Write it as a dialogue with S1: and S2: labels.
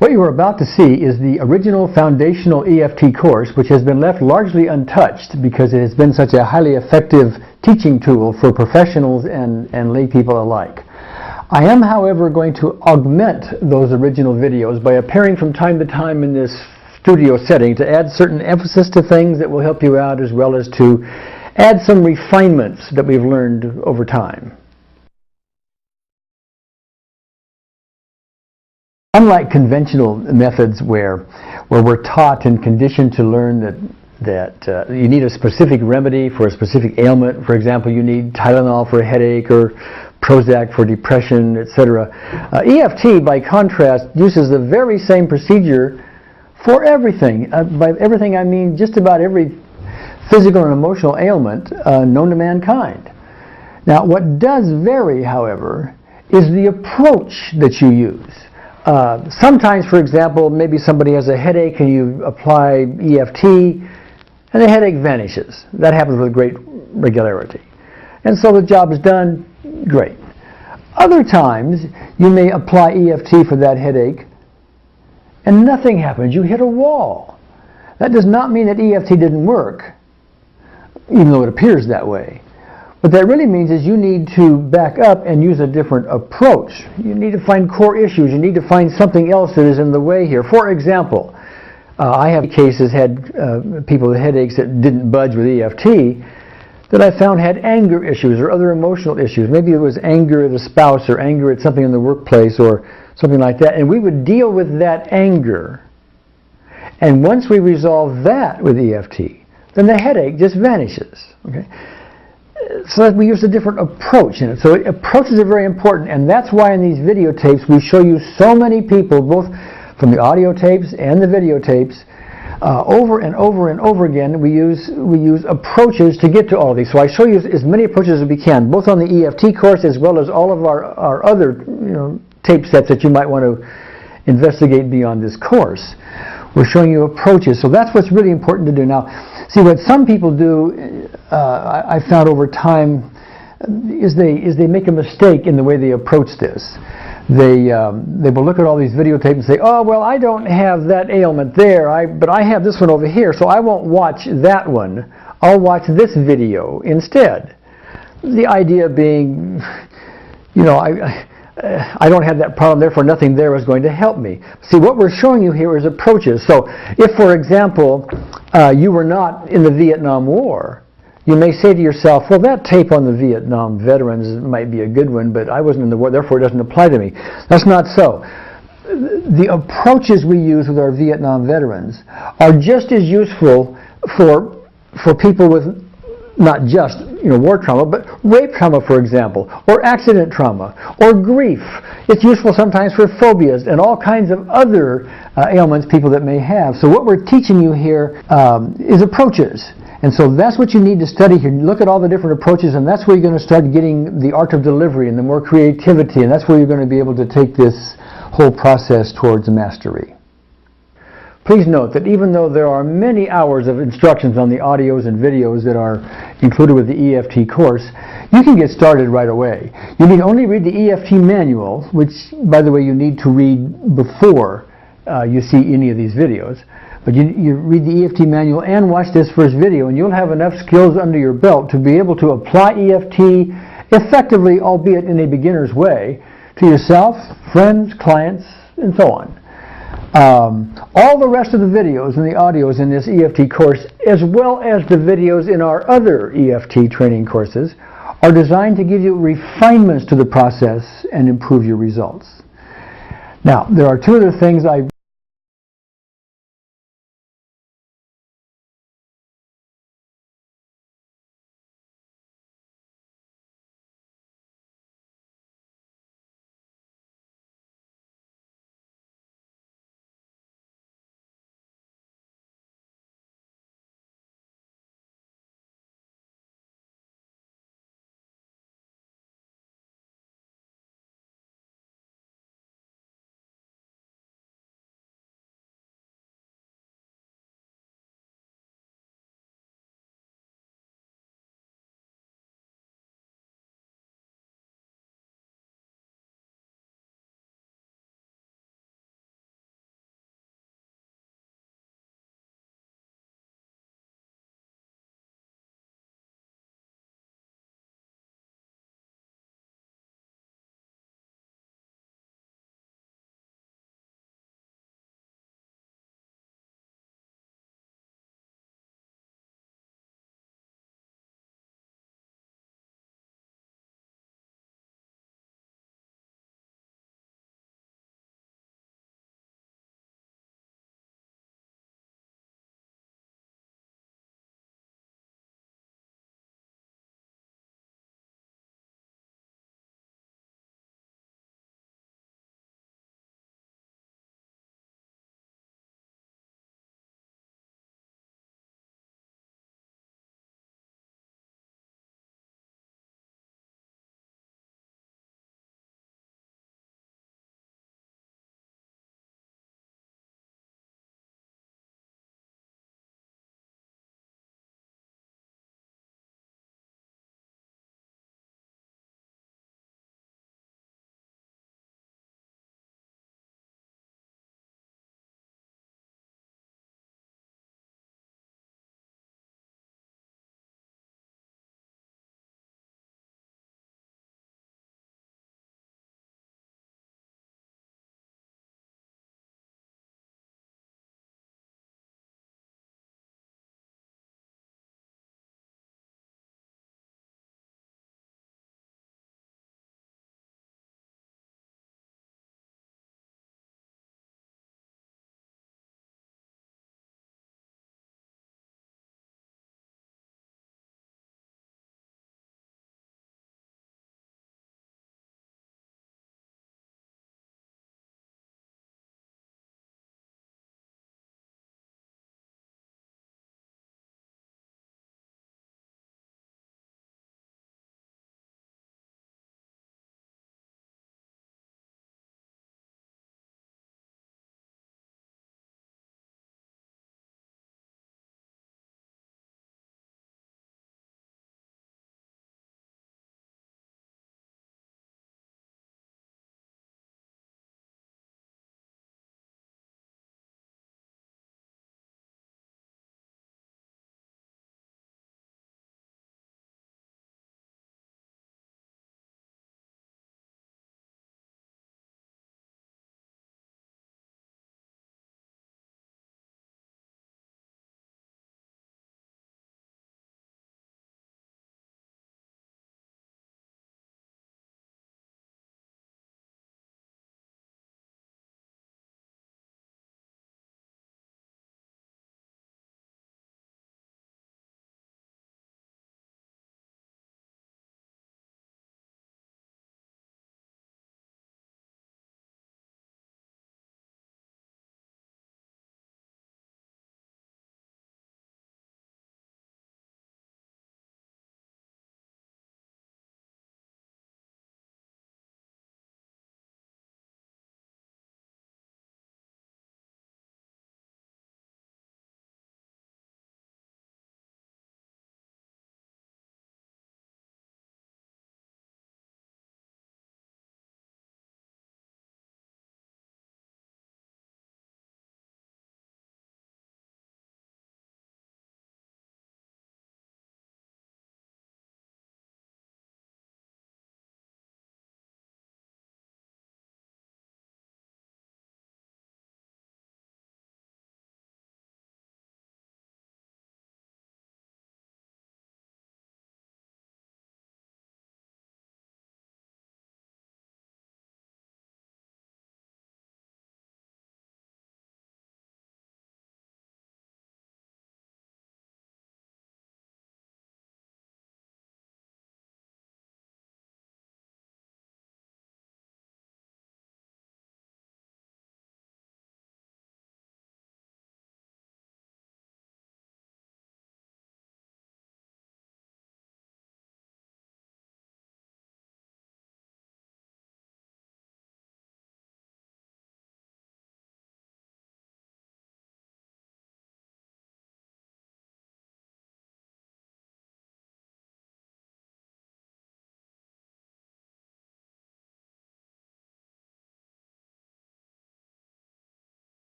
S1: What you are about to see is the original foundational EFT course, which has been left largely untouched because it has been such a highly effective teaching tool for professionals and lay people alike. I am, however, going to augment those original videos by appearing from time to time in this studio setting to add certain emphasis to things that will help you out, as well as to add some refinements that we've learned over time. Unlike conventional methods where we're taught and conditioned to learn that you need a specific remedy for a specific ailment, for example, you need Tylenol for a headache or Prozac for depression, etc. EFT, by contrast, uses the very same procedure for everything. By everything I mean just about every physical and emotional ailment known to mankind. Now, what does vary, however, is the approach that you use. Sometimes, for example, maybe somebody has a headache and you apply EFT and the headache vanishes. That happens with great regularity. And so the job is done, great. Other times, you may apply EFT for that headache and nothing happens. You hit a wall. That does not mean that EFT didn't work, even though it appears that way. What that really means is you need to back up and use a different approach. You need to find core issues. You need to find something else that is in the way here. For example, I have cases, had people with headaches that didn't budge with EFT that I found had anger issues or other emotional issues. Maybe it was anger at a spouse or anger at something in the workplace or something like that. And we would deal with that anger. And once we resolve that with EFT, then the headache just vanishes. Okay? So that we use a different approach in it. So approaches are very important, and that's why in these videotapes we show you so many people, both from the audio tapes and the videotapes, over and over and over again. We use approaches to get to all these. So I show you as many approaches as we can, both on the EFT course as well as all of our other tape sets that you might want to investigate beyond this course. We're showing you approaches. So that's what's really important to do. Now, see, what some people do, I found over time, is they make a mistake in the way they approach this. They will look at all these videotapes and say, oh, well, I don't have that ailment there, but I have this one over here, so I won't watch that one. I'll watch this video instead. The idea being, I don't have that problem, therefore nothing there is going to help me. See, what we're showing you here is approaches. So if, for example, you were not in the Vietnam War, you may say to yourself, well, that tape on the Vietnam veterans might be a good one, but I wasn't in the war, therefore it doesn't apply to me. That's not so. The approaches we use with our Vietnam veterans are just as useful for people with not just war trauma, but rape trauma, for example, or accident trauma, or grief. It's useful sometimes for phobias and all kinds of other ailments people that may have. So what we're teaching you here is approaches. And so that's what you need to study here. Look at all the different approaches, and that's where you're going to start getting the art of delivery and the more creativity, and that's where you're going to be able to take this whole process towards mastery. Please note that even though there are many hours of instructions on the audios and videos that are included with the EFT course, you can get started right away. You need only read the EFT manual, which, by the way, you need to read before you see any of these videos. But you read the EFT manual and watch this first video, and you'll have enough skills under your belt to be able to apply EFT effectively, albeit in a beginner's way, to yourself, friends, clients, and so on. All the rest of the videos and the audios in this EFT course, as well as the videos in our other EFT training courses, are designed to give you refinements to the process and improve your results. Now, there are two other things I